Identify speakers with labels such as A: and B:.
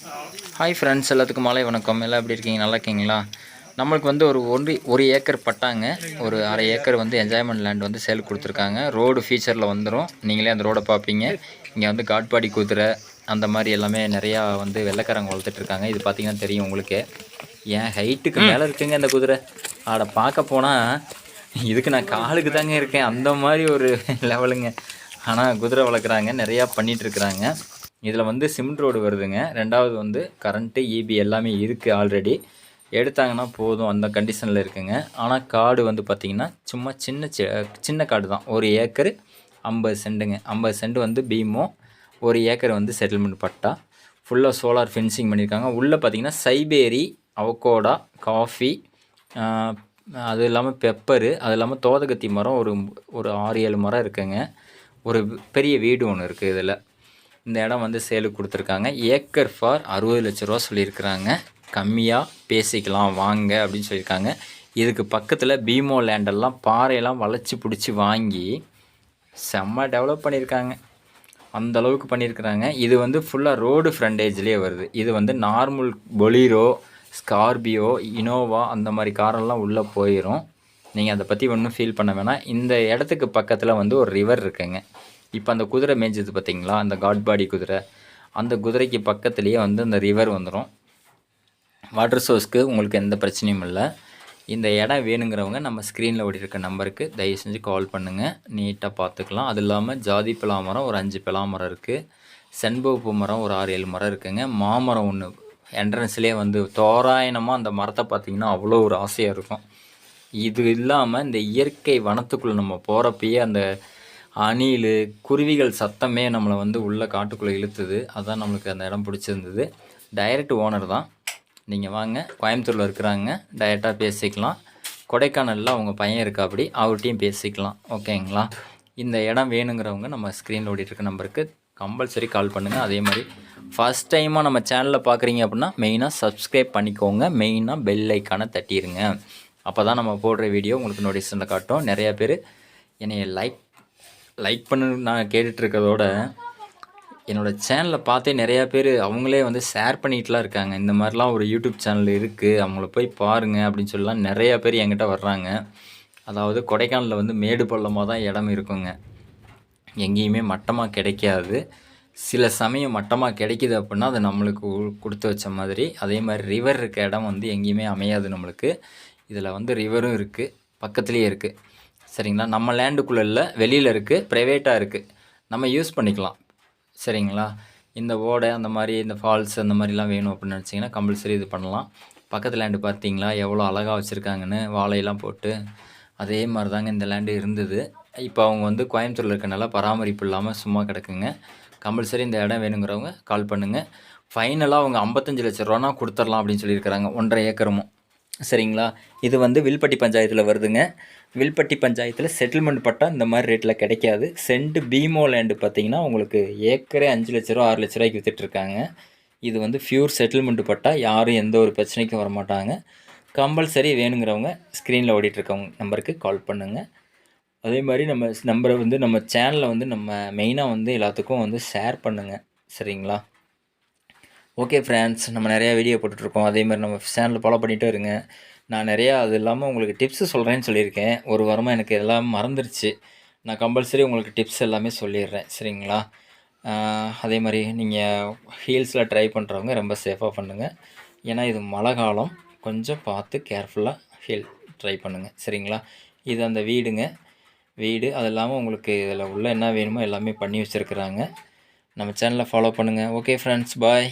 A: Hi friends, எல்லாத்துக்கும் மாலை வணக்கம். எல்லாம் எப்படி இருக்கீங்க? நல்லா இருக்கீங்களா? நம்மளுக்கு வந்து ஒரு ஏக்கர் பட்டாங்க. ஒரு அரை ஏக்கர் வந்து என்ஜாய்மெண்ட் லேண்ட் வந்து சேல் கொடுத்துருக்காங்க. ரோடு ஃபீச்சரில் வந்துடும். நீங்களே அந்த ரோடை பார்ப்பீங்க. இங்கே வந்து காட்பாடி குதிரை அந்த மாதிரி எல்லாமே நிறையா வந்து வெள்ளைக்காரங்க வளர்த்துட்ருக்காங்க. இது பார்த்தீங்கன்னா தெரியும் உங்களுக்கே. என் ஹைட்டுக்கு மேலே இருக்குங்க இந்த குதிரை. அதை பார்க்க போனால் இதுக்கு நான் காலுக்கு தாங்க இருக்கேன், அந்த மாதிரி ஒரு லெவலுங்க. ஆனால் குதிரை வளர்க்குறாங்க, நிறையா பண்ணிகிட்ருக்குறாங்க. இதில் வந்து சிமெண்ட் ரோடு வருதுங்க. ரெண்டாவது வந்து கரண்ட்டு, இபி எல்லாமே இருக்குது ஆல்ரெடி. எடுத்தாங்கன்னா போதும், அந்த கண்டிஷனில் இருக்குங்க. ஆனால் காடு வந்து பார்த்திங்கன்னா சும்மா சின்ன காடு தான். ஒரு ஏக்கர் 50 சென்ட்டுங்க. 50 சென்ட் வந்து பீமோ, ஒரு ஏக்கர் வந்து செட்டில்மெண்ட் பட்டா. ஃபுல்லாக சோலார் ஃபென்சிங் பண்ணியிருக்காங்க. உள்ளே பார்த்திங்கன்னா சைபேரி, அவகோடா, காஃபி, அது இல்லாமல் பெப்பரு, அது இல்லாமல் தோதகத்தி மரம் ஒரு 6-7 மரம் இருக்குங்க. ஒரு பெரிய வீடு ஒன்று இருக்குது. இதில் இந்த இடம் வந்து சேலுக்கு கொடுத்துருக்காங்க. ஏக்கர் ஃபார் 60 லட்ச ரூபா சொல்லியிருக்கிறாங்க. கம்மியாக பேசிக்கலாம் வாங்க அப்படின்னு சொல்லியிருக்காங்க. இதுக்கு பக்கத்தில் பீமோ லேண்டெல்லாம் பாறையெல்லாம் வளைச்சி பிடிச்சி வாங்கி செம்ம டெவலப் பண்ணியிருக்காங்க. அந்த அளவுக்கு பண்ணியிருக்கிறாங்க. இது வந்து ஃபுல்லாக ரோடு ஃப்ரண்டேஜ்லேயே வருது. இது வந்து நார்மல் பொலீரோ, ஸ்கார்பியோ, இனோவா அந்த மாதிரி காரெல்லாம் உள்ளே போயிடும். நீங்கள் அதை பற்றி ஒன்றும் ஃபீல் பண்ண வேணாம். இந்த இடத்துக்கு பக்கத்தில் வந்து ஒரு ரிவர் இருக்குங்க. இப்போ அந்த குதிரை மேய்ஞ்சது பார்த்திங்களா, அந்த காட்பாடி குதிரை, அந்த குதிரைக்கு பக்கத்துலேயே வந்து அந்த ரிவர் வந்துடும். வாட்டர் சோர்ஸ்க்கு உங்களுக்கு எந்த பிரச்சனையும் இல்லை. இந்த இடம் வேணுங்கிறவங்க நம்ம ஸ்க்ரீனில் ஓடிருக்க நம்பருக்கு தயவு செஞ்சு கால் பண்ணுங்கள். நீட்டாக பார்த்துக்கலாம். அது இல்லாமல் ஜாதி பலாமரம் ஒரு 5 பலாமரம் இருக்குது. செண்பகப்பூ மரம் ஒரு 6-7 மரம் இருக்குங்க. மாமரம் ஒன்று என்ட்ரன்ஸ்லேயே வந்து தோராயமாக அந்த மரத்தை பார்த்திங்கன்னா அவ்வளோ ஒரு ஆசையாக இருக்கும். இது இல்லாமல் இந்த இயற்கை வனத்துக்குள்ளே நம்ம போகிறப்பயே அந்த அணில், குருவிகள் சத்தமே நம்மளை வந்து உள்ளே காட்டுக்குள்ளே இழுத்துது. அதுதான் நம்மளுக்கு அந்த இடம் பிடிச்சிருந்தது. டைரக்ட் ஓனர் தான். நீங்கள் வாங்க, கோயம்புத்தூரில் இருக்கிறாங்க, டைரெக்டாக பேசிக்கலாம். கொடைக்கானலில் அவங்க பையன் இருக்கா, அப்படி அவர்கிட்டையும் பேசிக்கலாம். ஓகேங்களா? இந்த இடம் வேணுங்கிறவங்க நம்ம ஸ்க்ரீனில் ஓடிட்டுருக்க நம்பருக்கு கம்பல்சரி கால் பண்ணுங்கள். அதே மாதிரி ஃபஸ்ட் டைமாக நம்ம சேனலில் பார்க்குறீங்க அப்படின்னா மெயினாக சப்ஸ்கிரைப் பண்ணிக்கோங்க. மெயினாக பெல் ஐக்கானை தட்டிடுங்க. அப்போ தான் நம்ம போடுற வீடியோ உங்களுக்கு நோட்டிஃபிகேஷனில் காட்டும். நிறையா பேர் என்னை லைக் பண்ணு நான் கேட்டுட்ருக்கிறதோட என்னோடய சேனலை பார்த்தே நிறையா பேர் அவங்களே வந்து ஷேர் பண்ணிகிட்டுலாம் இருக்காங்க. இந்த மாதிரிலாம் ஒரு யூடியூப் சேனல் இருக்குது, அவங்கள போய் பாருங்கள் அப்படின்னு சொல்லலாம் நிறையா பேர் என்கிட்ட வர்றாங்க. அதாவது கொடைக்கானலில் வந்து மேடு பள்ளமாக தான் இடம் இருக்குங்க. எங்கேயுமே மட்டமாக கிடைக்காது. சில சமயம் மட்டமாக கிடைக்கிது அப்படின்னா அது நம்மளுக்கு கொடுத்து வச்ச மாதிரி. அதே மாதிரி ரிவர் இருக்க இடம் வந்து எங்கேயுமே அமையாது நம்மளுக்கு. இதில் வந்து ரிவரும் இருக்குது, பக்கத்துலேயே இருக்குது. சரிங்களா? நம்ம லேண்டுக்குள்ளே இல்லை, வெளியில் இருக்குது, ப்ரைவேட்டாக இருக்குது, நம்ம யூஸ் பண்ணிக்கலாம். சரிங்களா? இந்த ஓடை அந்த மாதிரி இந்த ஃபால்ஸ் அந்த மாதிரிலாம் வேணும் அப்படின்னு நினச்சிங்கன்னா கம்பல்சரி இது பண்ணலாம். பக்கத்து லேண்டு பார்த்தீங்களா எவ்வளோ அழகாக வச்சுருக்காங்கன்னு, வாழையெல்லாம் போட்டு. அதே மாதிரி தாங்க இந்த லேண்டு இருந்தது. இப்போ அவங்க வந்து கோயம்புத்தூரில் இருக்கனால பராமரிப்பு இல்லாமல் சும்மா கிடக்குங்க. கம்பல்சரி இந்த இடம் வேணுங்கிறவங்க கால் பண்ணுங்கள். ஃபைனலாக அவங்க 55 லட்ச ரூபானா கொடுத்துடலாம் அப்படின்னு சொல்லியிருக்கிறாங்க, 1.5 ஏக்கரமும். சரிங்களா? இது வந்து வில்பட்டி பஞ்சாயத்தில் வருதுங்க. வில்பட்டி பஞ்சாயத்தில் செட்டில்மெண்ட் பட்டா இந்த மாதிரி ரேட்டில் கிடைக்காது. சென்ட் பீமோ லேண்டு பார்த்திங்கன்னா உங்களுக்கு ஏக்கரே 5 லட்ச ரூபா 6 லட்ச ரூபாய்க்கு விற்றுட்ருக்காங்க. இது வந்து ஃப்யூர் செட்டில்மெண்ட் பட்டா, யாரும் எந்த ஒரு பிரச்சனைக்கும் வரமாட்டாங்க. கம்பல்சரி வேணுங்கிறவங்க ஸ்க்ரீனில் ஓடிட்டுருக்கவங்க நம்பருக்கு கால் பண்ணுங்கள். அதே மாதிரி நம்ம நம்பரை வந்து நம்ம சேனலில் வந்து நம்ம மெயினாக வந்து எல்லாத்துக்கும் வந்து ஷேர் பண்ணுங்கள். சரிங்களா? ஓகே ஃப்ரெண்ட்ஸ், நம்ம நிறையா வீடியோ போட்டுட்ருக்கோம். அதே மாதிரி நம்ம சேனலில் ஃபாலோ பண்ணிகிட்டே இருங்க. நான் நிறையா அது இல்லாமல் உங்களுக்கு டிப்ஸு சொல்கிறேன்னு சொல்லியிருக்கேன். ஒரு வாரமாக எனக்கு எல்லாம் மறந்துருச்சு. நான் கம்பல்சரி உங்களுக்கு டிப்ஸ் எல்லாமே சொல்லிடுறேன். சரிங்களா? அதே மாதிரி நீங்கள் ஹீல்ஸில் ட்ரை பண்ணுறவங்க ரொம்ப சேஃபாக பண்ணுங்கள். ஏன்னா இது மழை காலம், கொஞ்சம் பார்த்து கேர்ஃபுல்லாக ஹீல் ட்ரை பண்ணுங்கள். சரிங்களா? இது அந்த வீடு அது இல்லாமல் உங்களுக்கு இதில் உள்ள என்ன வேணுமோ எல்லாமே பண்ணி வச்சுருக்குறாங்க. நம்ம சேனலை ஃபாலோ பண்ணுங்கள். ஓகே ஃப்ரெண்ட்ஸ், பாய்.